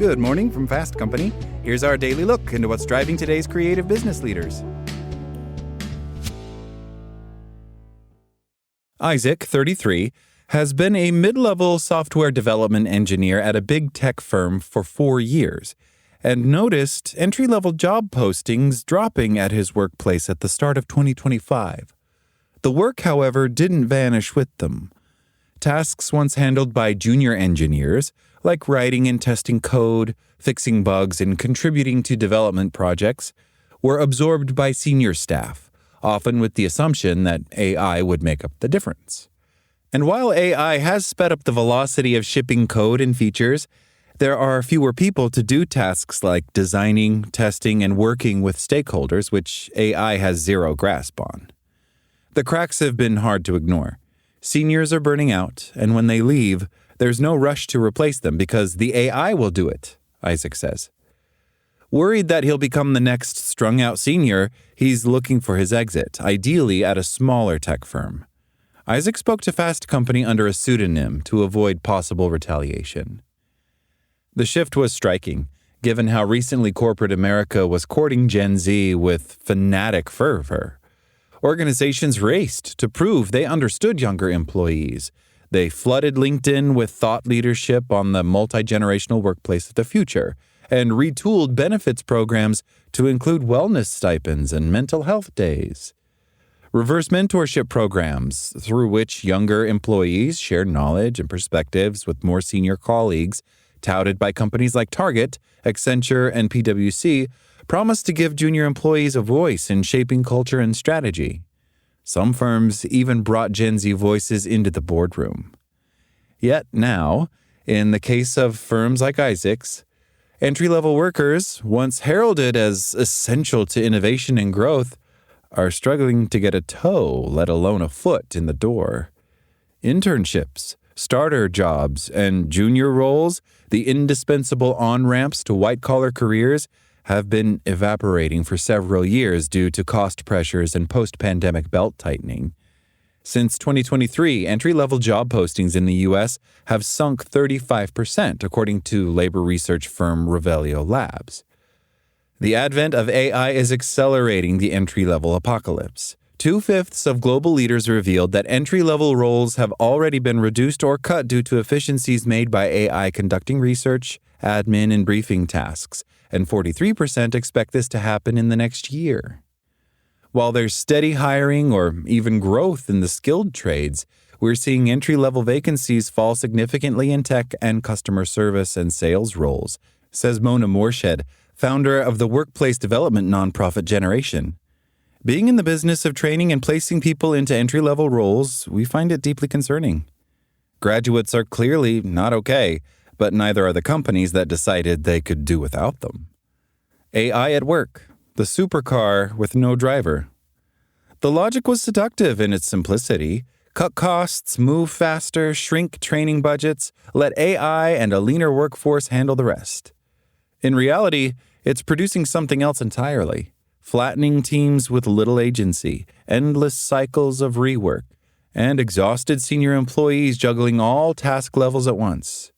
Good morning from Fast Company. Here's our daily look into what's driving today's creative business leaders. Isaac, 33, has been a mid-level software development engineer at a big tech firm for 4 years and noticed entry-level job postings dropping at his workplace at the start of 2025. The work, however, didn't vanish with them. Tasks once handled by junior engineers, like writing and testing code, fixing bugs, and contributing to development projects, were absorbed by senior staff, often with the assumption that AI would make up the difference. And while AI has sped up the velocity of shipping code and features, there are fewer people to do tasks like designing, testing, and working with stakeholders, which AI has zero grasp on. The cracks have been hard to ignore. Seniors are burning out, and when they leave, there's no rush to replace them because the AI will do it, Isaac says. Worried that he'll become the next strung-out senior, he's looking for his exit, ideally at a smaller tech firm. Isaac spoke to Fast Company under a pseudonym to avoid possible retaliation. The shift was striking, given how recently corporate America was courting Gen Z with fanatic fervor. Organizations raced to prove they understood younger employees. They flooded LinkedIn with thought leadership on the multi-generational workplace of the future and retooled benefits programs to include wellness stipends and mental health days. Reverse mentorship programs, through which younger employees share knowledge and perspectives with more senior colleagues, touted by companies like Target, Accenture, and PwC, promised to give junior employees a voice in shaping culture and strategy. Some firms even brought Gen Z voices into the boardroom. Yet now, in the case of firms like Isaac's, entry-level workers, once heralded as essential to innovation and growth, are struggling to get a toe, let alone a foot, in the door. Internships, starter jobs, and junior roles, the indispensable on-ramps to white-collar careers, have been evaporating for several years due to cost pressures and post-pandemic belt-tightening. Since 2023, entry-level job postings in the U.S. have sunk 35%, according to labor research firm Revelio Labs. The advent of AI is accelerating the entry-level apocalypse. 2/5 of global leaders revealed that entry-level roles have already been reduced or cut due to efficiencies made by AI conducting research, admin, and briefing tasks, and 43% expect this to happen in the next year. While there's steady hiring or even growth in the skilled trades, we're seeing entry-level vacancies fall significantly in tech and customer service and sales roles, says Mona Morshed, founder of the workplace development nonprofit Generation. Being in the business of training and placing people into entry-level roles, we find it deeply concerning. Graduates are clearly not okay, but neither are the companies that decided they could do without them. AI at work, the supercar with no driver. The logic was seductive in its simplicity. Cut costs, move faster, shrink training budgets, let AI and a leaner workforce handle the rest. In reality, it's producing something else entirely. Flattening teams with little agency, endless cycles of rework, and exhausted senior employees juggling all task levels at once.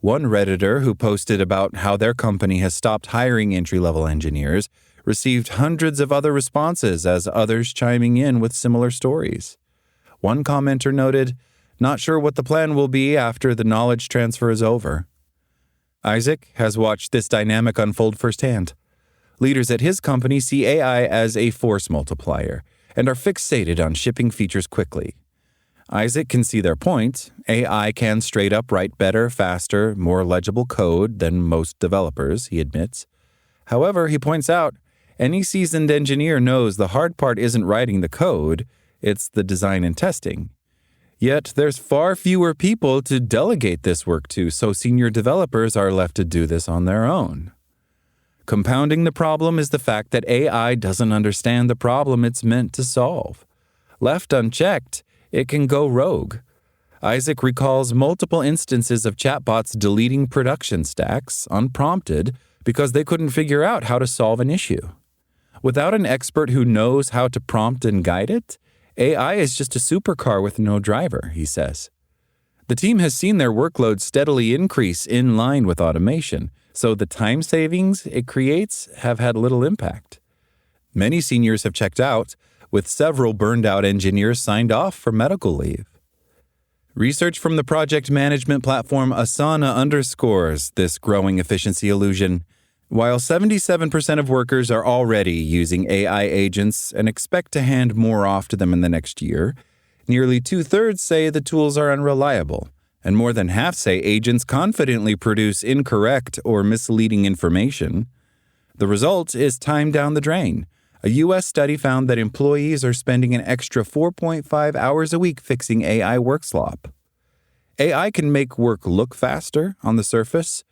One Redditor who posted about how their company has stopped hiring entry-level engineers received hundreds of other responses as others chiming in with similar stories. One commenter noted, "Not sure what the plan will be after the knowledge transfer is over." Isaac has watched this dynamic unfold firsthand. Leaders at his company see AI as a force multiplier and are fixated on shipping features quickly. Isaac can see their point. AI can straight up write better, faster, more legible code than most developers, he admits. However, he points out, any seasoned engineer knows the hard part isn't writing the code, it's the design and testing. Yet there's far fewer people to delegate this work to, so senior developers are left to do this on their own. Compounding the problem is the fact that AI doesn't understand the problem it's meant to solve. Left unchecked, it can go rogue. Isaac recalls multiple instances of chatbots deleting production stacks, unprompted, because they couldn't figure out how to solve an issue. Without an expert who knows how to prompt and guide it, AI is just a supercar with no driver, he says. The team has seen their workload steadily increase in line with automation, so the time savings it creates have had little impact. Many seniors have checked out, with several burned-out engineers signed off for medical leave. Research from the project management platform Asana underscores this growing efficiency illusion. While 77% of workers are already using AI agents and expect to hand more off to them in the next year, nearly two-thirds say the tools are unreliable, and more than half say agents confidently produce incorrect or misleading information. The result is time down the drain. A U.S. study found that employees are spending an extra 4.5 hours a week fixing AI work slop. AI can make work look faster on the surface,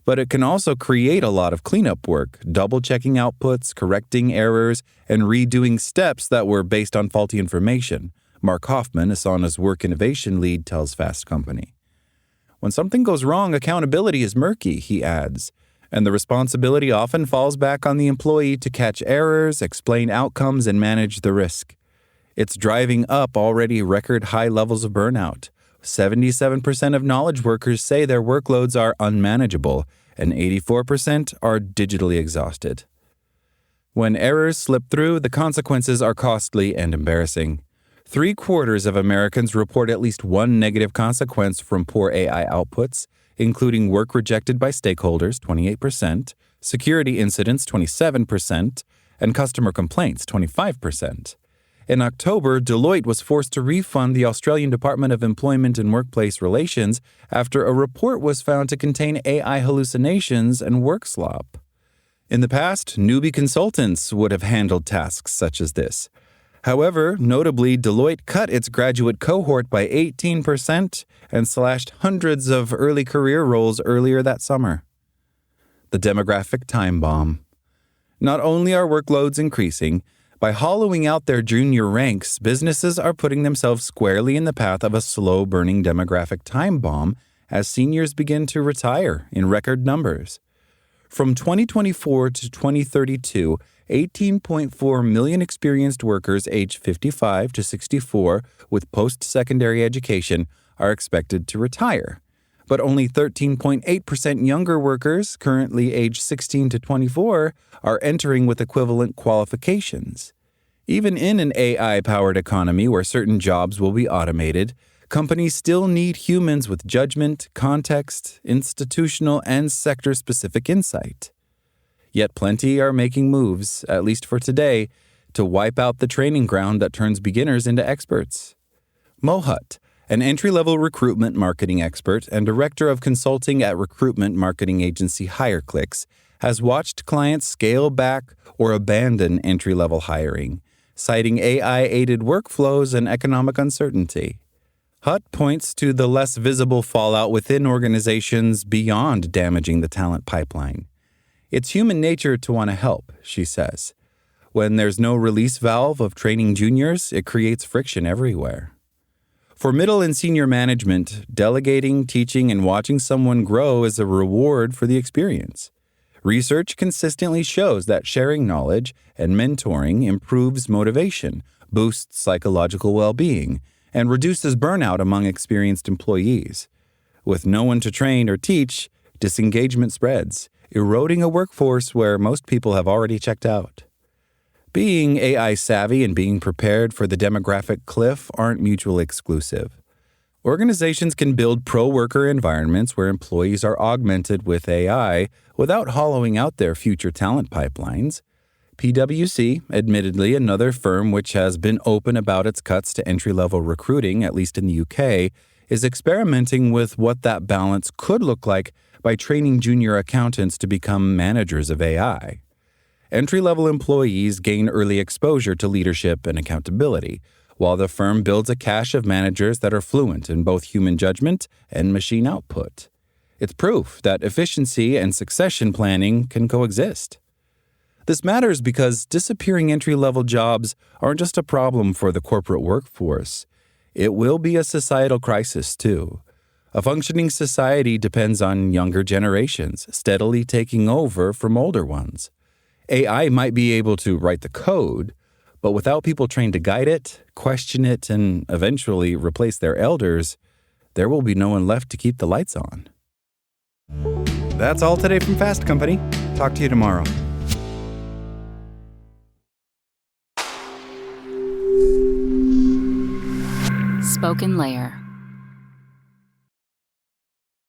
but it can also create a lot of cleanup work, double-checking outputs, correcting errors, and redoing steps that were based on faulty information, Mark Hoffman, Asana's work innovation lead, tells Fast Company. When something goes wrong, accountability is murky, he adds, and the responsibility often falls back on the employee to catch errors, explain outcomes, and manage the risk. It's driving up already record high levels of burnout. 77% of knowledge workers say their workloads are unmanageable, and 84% are digitally exhausted. When errors slip through, the consequences are costly and embarrassing. 3/4 of Americans report at least one negative consequence from poor AI outputs, including work rejected by stakeholders, 28%, security incidents, 27%, and customer complaints, 25%. In October, Deloitte was forced to refund the Australian Department of Employment and Workplace Relations after a report was found to contain AI hallucinations and work slop. In the past, newbie consultants would have handled tasks such as this. However, notably, Deloitte cut its graduate cohort by 18% and slashed hundreds of early career roles earlier that summer. The demographic time bomb. Not only are workloads increasing, by hollowing out their junior ranks, businesses are putting themselves squarely in the path of a slow-burning demographic time bomb as seniors begin to retire in record numbers. From 2024 to 2032, 18.4 million experienced workers aged 55 to 64 with post-secondary education are expected to retire, but only 13.8% younger workers, currently aged 16 to 24, are entering with equivalent qualifications. Even in an AI-powered economy where certain jobs will be automated, companies still need humans with judgment, context, institutional, and sector-specific insight. Yet plenty are making moves, at least for today, to wipe out the training ground that turns beginners into experts. Mohut, an entry-level recruitment marketing expert and director of consulting at recruitment marketing agency HireClicks, has watched clients scale back or abandon entry-level hiring, citing AI-aided workflows and economic uncertainty. Hutt points to the less visible fallout within organizations beyond damaging the talent pipeline. It's human nature to want to help, she says. When there's no release valve of training juniors, it creates friction everywhere. For middle and senior management, delegating, teaching, and watching someone grow is a reward for the experience. Research consistently shows that sharing knowledge and mentoring improves motivation, boosts psychological well-being, and reduces burnout among experienced employees. With no one to train or teach, disengagement spreads, eroding a workforce where most people have already checked out. Being AI savvy and being prepared for the demographic cliff aren't mutually exclusive. Organizations can build pro-worker environments where employees are augmented with AI without hollowing out their future talent pipelines. PwC, admittedly another firm which has been open about its cuts to entry-level recruiting, at least in the UK, is experimenting with what that balance could look like by training junior accountants to become managers of AI. Entry-level employees gain early exposure to leadership and accountability, while the firm builds a cache of managers that are fluent in both human judgment and machine output. It's proof that efficiency and succession planning can coexist. This matters because disappearing entry-level jobs aren't just a problem for the corporate workforce. It will be a societal crisis, too. A functioning society depends on younger generations steadily taking over from older ones. AI might be able to write the code, but without people trained to guide it, question it, and eventually replace their elders, there will be no one left to keep the lights on. That's all today from Fast Company. Talk to you tomorrow. SpokenLayer.